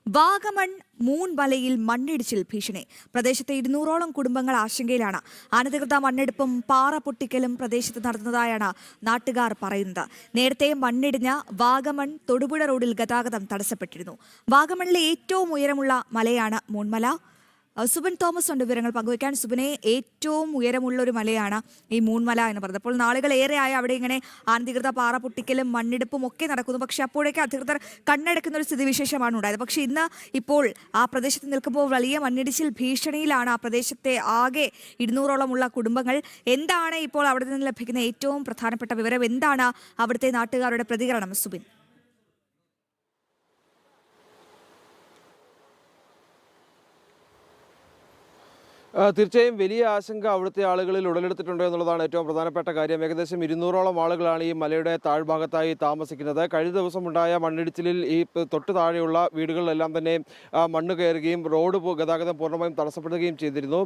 വാഗമൺ മൂൺമലയിൽ മണ്ണിടിച്ചിൽ ഭീഷണി. പ്രദേശത്തെ 200ഓളം കുടുംബങ്ങൾ ആശങ്കയിലാണ്. അനധികൃത മണ്ണെടുപ്പും പാറ പൊട്ടിക്കലും പ്രദേശത്ത് നടന്നതായാണ് നാട്ടുകാർ പറയുന്നത്. നേരത്തെ മണ്ണിടിഞ്ഞ വാഗമൺ തൊടുപുഴ റോഡിൽ ഗതാഗതം തടസ്സപ്പെട്ടിരുന്നു. വാഗമണിലെ ഏറ്റവും ഉയരമുള്ള മലയാണ് മൂൺമല. സുബൻ തോമസ് ഉണ്ട് വിവരങ്ങൾ പങ്കുവയ്ക്കാൻ. സുബനെ, ഏറ്റവും ഉയരമുള്ള ഒരു മലയാണ് ഈ മൂൺമല എന്ന് പറയുന്നത്. അപ്പോൾ നാളുകളേറെയായി അവിടെ ഇങ്ങനെ അനധികൃത പാറ പൊട്ടിക്കലും മണ്ണിടിപ്പും ഒക്കെ നടക്കുന്നു. പക്ഷേ അപ്പോഴേക്ക് അധികൃതർ കണ്ണടക്കുന്ന ഒരു സ്ഥിതിവിശേഷമാണ് ഉണ്ടായത്. പക്ഷേ ഇന്ന് ഇപ്പോൾ ആ പ്രദേശത്ത് നിൽക്കുമ്പോൾ വലിയ മണ്ണിടിച്ചിൽ ഭീഷണിയിലാണ് ആ പ്രദേശത്തെ ആകെ 200ഓളമുള്ള കുടുംബങ്ങൾ. എന്താണ് ഇപ്പോൾ അവിടെ നിന്ന് ലഭിക്കുന്ന ഏറ്റവും പ്രധാനപ്പെട്ട വിവരം? എന്താണ് അവിടുത്തെ നാട്ടുകാരുടെ പ്രതികരണം, സുബിൻ? തീർച്ചയായും വലിയ ആശങ്ക അവിടുത്തെ ആളുകളിൽ ഉടലെടുത്തിട്ടുണ്ട് എന്നുള്ളതാണ് ഏറ്റവും പ്രധാനപ്പെട്ട കാര്യം. ഏകദേശം 200ഓളം ആളുകളാണ് ഈ മലയുടെ താഴ്ഭാഗത്തായി താമസിക്കുന്നത്. കഴിഞ്ഞ ദിവസം ഉണ്ടായ മണ്ണിടിച്ചിലിൽ ഈ തൊട്ട് താഴെയുള്ള വീടുകളിലെല്ലാം തന്നെ മണ്ണ് കയറുകയും റോഡ് ഗതാഗതം പൂർണ്ണമായും തടസ്സപ്പെടുകയും ചെയ്തിരുന്നു.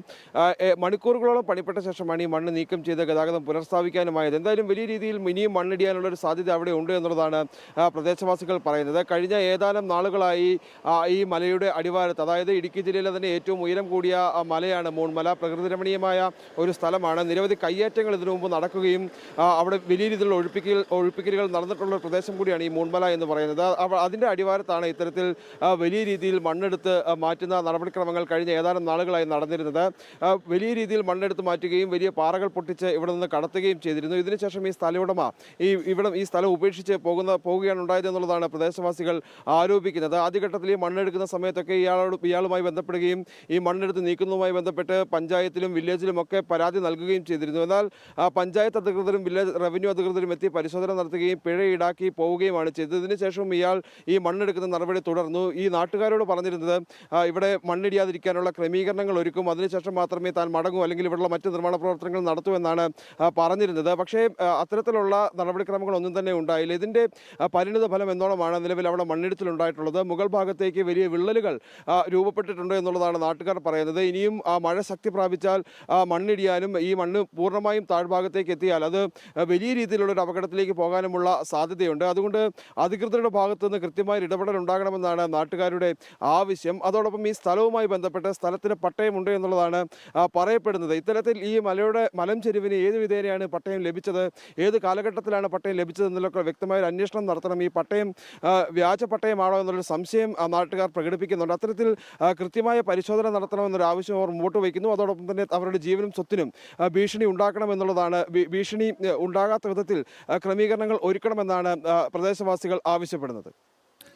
മണിക്കൂറുകളോളം പണിപ്പെട്ട ശേഷമാണ് ഈ മണ്ണ് നീക്കം ചെയ്ത് ഗതാഗതം പുനഃസ്ഥാപിക്കാനുമായത്. എന്തായാലും വലിയ രീതിയിൽ ഇനിയും മണ്ണിടിയാനുള്ള ഒരു സാധ്യത അവിടെ ഉണ്ട് എന്നുള്ളതാണ് പ്രദേശവാസികൾ പറയുന്നത്. കഴിഞ്ഞ ഏതാനും നാളുകളായി ഈ മലയുടെ അടിവാരത്ത്, അതായത് ഇടുക്കി ജില്ലയിലെ തന്നെ ഏറ്റവും ഉയരം കൂടിയ മലയാണ് മൂൺമല. പ്രകൃതി രമണീയമായ ഒരു സ്ഥലമാണ്. നിരവധി കയ്യേറ്റങ്ങൾ ഇതിനു മുമ്പ് നടക്കുകയും അവിടെ വലിയ രീതിയിലുള്ള ഒഴിപ്പിക്കലുകൾ നടന്നിട്ടുള്ള പ്രദേശം കൂടിയാണ് ഈ മൂൺമല എന്ന് പറയുന്നത്. അതിൻ്റെ അടിവാരത്താണ് ഇത്തരത്തിൽ വലിയ രീതിയിൽ മണ്ണെടുത്ത് മാറ്റുന്ന നടപടിക്രമങ്ങൾ കഴിഞ്ഞ ഏതാനും നാളുകളായി നടന്നിരുന്നത്. വലിയ രീതിയിൽ മണ്ണെടുത്ത് മാറ്റുകയും വലിയ പാറകൾ പൊട്ടിച്ച് ഇവിടെ നിന്ന് കടത്തുകയും ചെയ്തിരുന്നു. ഇതിനുശേഷം ഈ സ്ഥലമുടമ ഈ സ്ഥലം ഉപേക്ഷിച്ച് പോവുകയാണ് ഉണ്ടായത് എന്നുള്ളതാണ് പ്രദേശവാസികൾ ആരോപിക്കുന്നത്. ആദ്യഘട്ടത്തിൽ ഈ മണ്ണെടുക്കുന്ന സമയത്തൊക്കെ ഇയാളുമായി ബന്ധപ്പെടുകയും ഈ മണ്ണെടുത്ത് നീക്കുന്നതുമായി ബന്ധപ്പെട്ട് പഞ്ചായത്തിലും വില്ലേജിലും ഒക്കെ പരാതി നൽകുകയും ചെയ്തിരുന്നു. എന്നാൽ പഞ്ചായത്ത് അധികൃതരും വില്ലേജ് റവന്യൂ അധികൃതരും എത്തി പരിശോധന നടത്തുകയും പിഴ ഈടാക്കി പോവുകയുമാണ് ചെയ്തത്. ഇതിനുശേഷം ഇയാൾ ഈ മണ്ണെടുക്കുന്ന നടപടി തുടർന്നു. ഈ നാട്ടുകാരോട് പറഞ്ഞിരുന്നത് ഇവിടെ മണ്ണിടിയാതിരിക്കാനുള്ള ക്രമീകരണങ്ങൾ ഒരുക്കും, അതിനുശേഷം മാത്രമേ താൻ മടങ്ങൂ, അല്ലെങ്കിൽ ഇവിടെയുള്ള മറ്റ് നിർമ്മാണ പ്രവർത്തനങ്ങൾ നടത്തൂ എന്നാണ് പറഞ്ഞിരുന്നത്. പക്ഷേ അത്തരത്തിലുള്ള നടപടിക്രമങ്ങളൊന്നും തന്നെ ഉണ്ടായില്ല. ഇതിൻ്റെ പരിണിത ഫലം എന്നോണമാണ് നിലവിൽ അവിടെ മണ്ണിടിച്ചിലുണ്ടായിട്ടുള്ളത്. മുകൾ ഭാഗത്തേക്ക് വലിയ വിള്ളലുകൾ രൂപപ്പെട്ടിട്ടുണ്ട് എന്നുള്ളതാണ് നാട്ടുകാർ പറയുന്നത്. ഇനിയും മഴ ശക്തി പ്രാപിച്ചാൽ മണ്ണിടിയാനും ഈ മണ്ണ് പൂർണ്ണമായും താഴ്ഭാഗത്തേക്ക് എത്തിയാൽ അത് വലിയ രീതിയിലുള്ളൊരു അപകടത്തിലേക്ക് പോകാനുമുള്ള സാധ്യതയുണ്ട്. അതുകൊണ്ട് അധികൃതരുടെ ഭാഗത്തു നിന്ന് കൃത്യമായ ഇടപെടൽ ഉണ്ടാകണമെന്നാണ് നാട്ടുകാരുടെ ആവശ്യം. അതോടൊപ്പം ഈ സ്ഥലവുമായി ബന്ധപ്പെട്ട് സ്ഥലത്തിന് പട്ടയമുണ്ട് എന്നുള്ളതാണ് പറയപ്പെടുന്നത്. ഇത്തരത്തിൽ ഈ മലം ചെരുവിന് ഏത് വിധേനയാണ് പട്ടയം ലഭിച്ചത്, ഏത് കാലഘട്ടത്തിലാണ് പട്ടയം ലഭിച്ചത് എന്നുള്ളൊക്കെ വ്യക്തമായ ഒരു അന്വേഷണം നടത്തണം. ഈ പട്ടയം വ്യാജ പട്ടയമാണോ എന്നുള്ളൊരു സംശയം നാട്ടുകാർ പ്രകടിപ്പിക്കുന്നുണ്ട്. അത്തരത്തിൽ കൃത്യമായ പരിശോധന നടത്തണമെന്നൊരു ആവശ്യം അവർ മുമ്പോട്ട് വയ്ക്കുന്നു. അതോടൊപ്പം തന്നെ അവരുടെ ജീവനും സ്വത്തിനും ഭീഷണി ഉണ്ടാക്കണമെന്നുള്ളതാണ്. ഭീഷണി ഉണ്ടാകാത്ത വിധത്തിൽ ക്രമീകരണങ്ങൾ ഒരുക്കണമെന്നാണ് പ്രദേശവാസികൾ ആവശ്യപ്പെടുന്നത്.